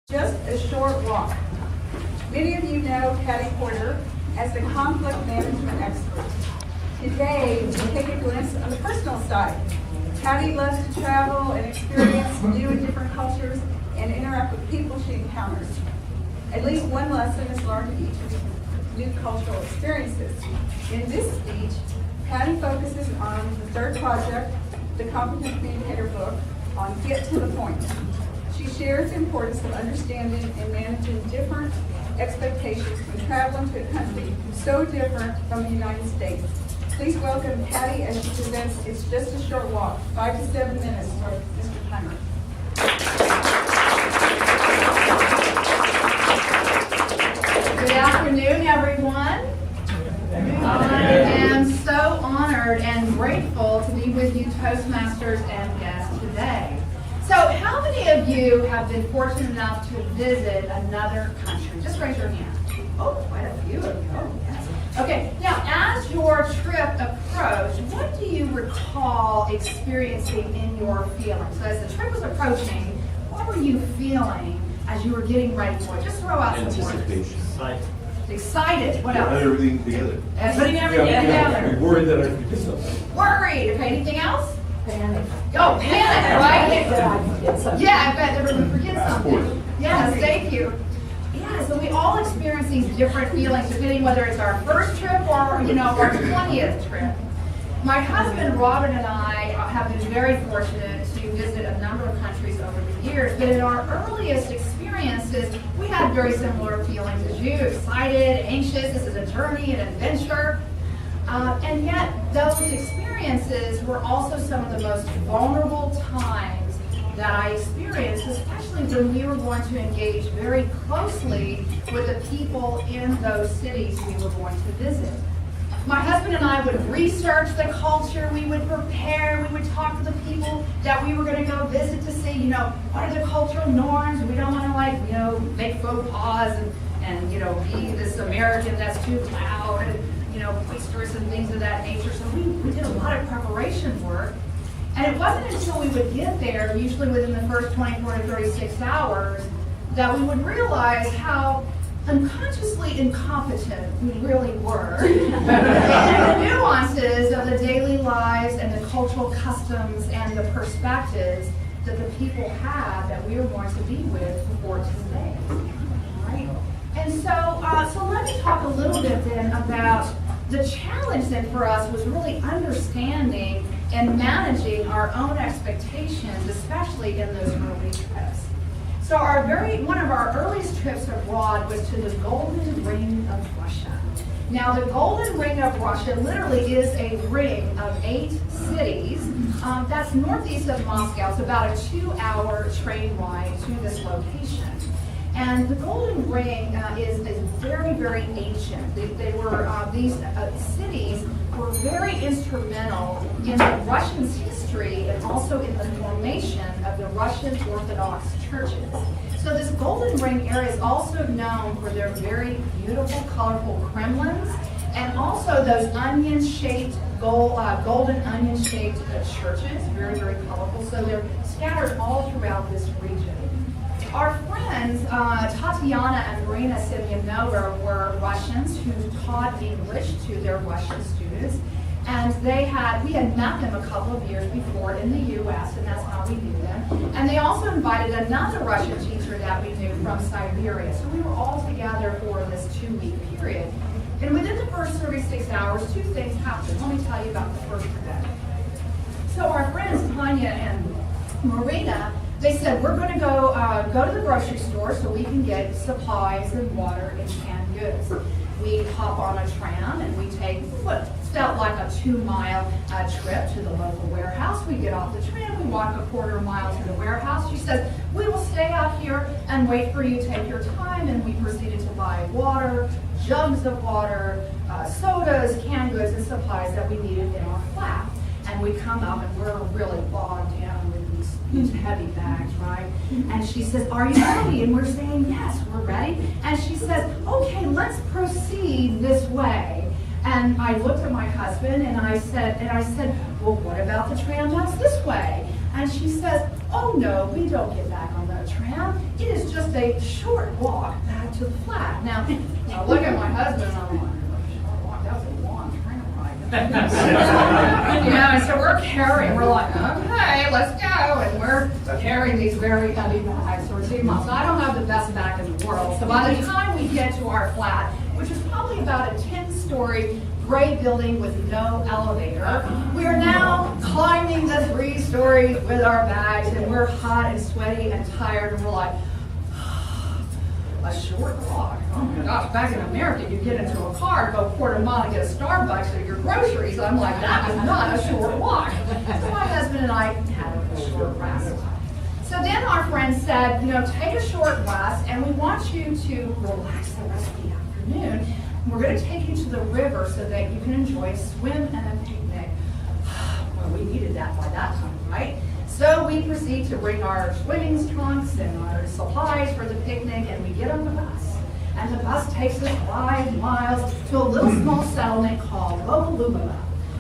Just a short walk. Many of you know Patty Porter as the conflict management expert. Today, we'll take a glimpse on the personal side. Patty loves to travel and experience new and different cultures and interact with people she encounters. At least one lesson is learned in each of these new cultural experiences. In this speech, Patty focuses on the third project, the Competent Communicator book, on Get to the Point. She shares the importance of understanding and managing different expectations when traveling to a country so different from the United States. Please welcome Patty as she presents It's Just a Short Walk, 5 to 7 minutes for Mr. Timer. Good afternoon, everyone. I am so honored and grateful to be with you Toastmasters and guests today. So how many of you have been fortunate enough to visit another country? Just raise your hand. Oh, quite a few of you. Oh, yes. Okay, now as your trip approached, what do you recall experiencing in your feelings? So as the trip was approaching, what were you feeling as you were getting ready for it? Just throw out some words. Anticipation. Excited. What Have else? everything together. Putting everything together. You're worried that I forget something. Worried. Okay, anything else? Panic. Oh, panic, right? Yeah, I bet everyone forgets something. Yes, thank you. Yeah, so we all experience these different feelings depending whether it's our first trip or, our 20th trip. My husband, Robert, and I have been very fortunate to visit a number of countries over the years, but in our earliest experiences, we had very similar feelings as you, excited, anxious, this is a journey, an adventure. And yet, those experiences were also some of the most vulnerable times that I experienced, especially when we were going to engage very closely with the people in those cities we were going to visit. My husband and I would research the culture, we would prepare, we would talk to the people that we were going to go visit to see, what are the cultural norms. We don't want to make faux pas and be this American that's too loud and, boisterous and things of that nature. So we did a lot of preparation work. And it wasn't until we would get there, usually within the first 24 to 36 hours, that we would realize how unconsciously incompetent we really were in the nuances of the daily lives and the cultural customs and the perspectives that the people have that we were going to be with for 14 days. Right? And so let me talk a little bit then about the challenge then for us was really understanding and managing our own expectations, especially in those early trips. So one of our earliest trips abroad was to the Golden Ring of Russia. Now the Golden Ring of Russia literally is a ring of 8 cities. That's northeast of Moscow. It's about a 2-hour train ride to this location. And the Golden Ring is very, very ancient. These cities were very instrumental in the Russians' history and also in the formation of the Russian Orthodox churches. So this Golden Ring area is also known for their very beautiful, colorful Kremlins and also those onion-shaped, golden onion-shaped churches, very, very colorful. So they're scattered all throughout this region. Our friends, Tatiana and Marina Semyonova, were Russians who taught English to their Russian students. And we had met them a couple of years before in the U.S., and that's how we knew them. And they also invited another Russian teacher that we knew from Siberia. So we were all together for this 2-week period. And within the first 36 hours, 2 things happened. Let me tell you about the first event. So our friends, Tanya and Marina, they said, we're going to go to the grocery store so we can get supplies and water and canned goods. We hop on a tram and we take what felt like a 2-mile trip to the local warehouse. We get off the tram, we walk a 1/4 mile to the warehouse. She says, we will stay out here and wait for you, take your time. And we proceeded to buy water, jugs of water, sodas, canned goods, and supplies that we needed in our flat. And we come up and we're really bogged down with these heavy bags, right? And she says, are you ready? And we're saying, yes, we're ready. And she says, okay, let's proceed this way. And I looked at my husband and I said, well, what about the tram that's this way? And she says, oh no, we don't get back on the tram. It is just a short walk back to the flat. Now, I look at my husband and I'm like, short walk, that was a long tram ride. And so we're carrying, we're like, okay, let's go. And we're carrying these very heavy bags for 2 months. I don't have the best bag in the world. So by the time we get to our flat, which is probably about a 10-story gray building with no elevator, we are now climbing the 3 stories with our bags, and we're hot and sweaty and tired, and we're like, a short walk. Oh my gosh, back in America, you get into a car, go quarter mile and get a Starbucks or your groceries. I'm like, that is not a short walk. So my husband and I had a short rest. So then our friend said, take a short rest, and we want you to relax the rest of the afternoon. We're going to take you to the river so that you can enjoy a swim and a picnic. Well, we needed that by that time, right? So we proceed to bring our swimming trunks and our supplies for the picnic, and we get on the bus. And the bus takes us 5 miles to a little small settlement called Boголюбово.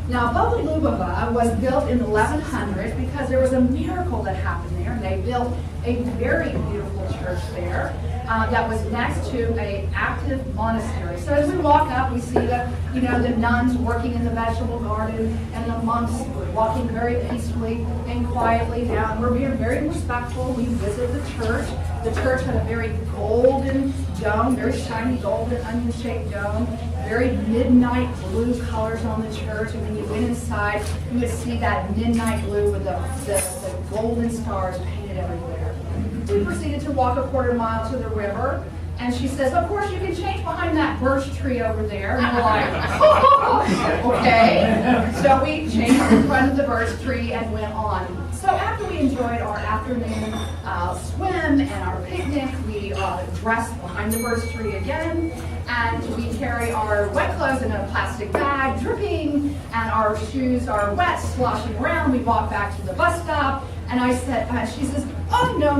Now, Boголюбово was built in the 1100s because there was a miracle that happened there, and they built a very beautiful church there that was next to an active monastery. So as we walk up, we see the nuns working in the vegetable garden and the monks walking very peacefully and quietly down. We're being very respectful. We visit the church. The church had a very golden dome, very shiny golden onion-shaped dome, very midnight blue colors on the church. And when you went inside, you would see that midnight blue with the golden stars painted everywhere. We proceeded to walk a quarter mile to the river, and she says, of course, you can change behind that birch tree over there. And we're like, okay. So we changed in front of the birch tree and went on. So after we enjoyed our afternoon swim and our picnic, we dressed behind the birch tree again, and we carry our wet clothes in a plastic bag, dripping, and our shoes are wet, sloshing around. We walk back to the bus stop, and I said, she says, oh, no.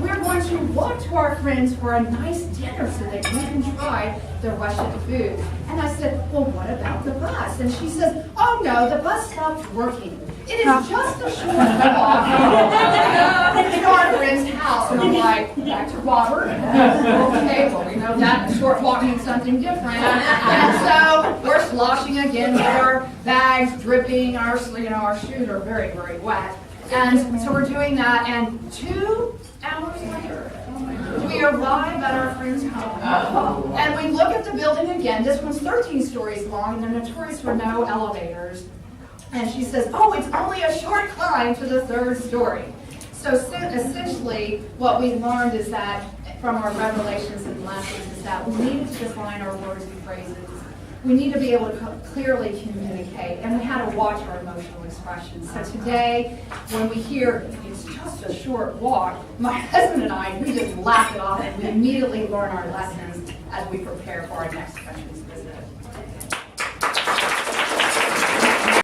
We're going to walk to our friends for a nice dinner so that we can try the Russian food. And I said, well, what about the bus? And she says, oh, no, the bus stopped working. It is just a short walk to our friend's house. And I'm like, back to Robert. Okay, well, we know that a short walk means something different. And so we're sloshing again with our bags dripping. Our shoes are very, very wet. And so we're doing that, and 2 hours later, we arrive at our friend's home. And we look at the building again. This one's 13 stories long, and they're notorious for no elevators. And she says, oh, it's only a short climb to the 3rd story. So essentially, what we learned is that, from our revelations and lessons, is that we need to define our words and phrases. We need to be able to clearly communicate, and we had to watch our emotional expressions. So today, when we hear it's just a short walk, my husband and I, we just laugh it off, and we immediately learn our lessons as we prepare for our next country's visit.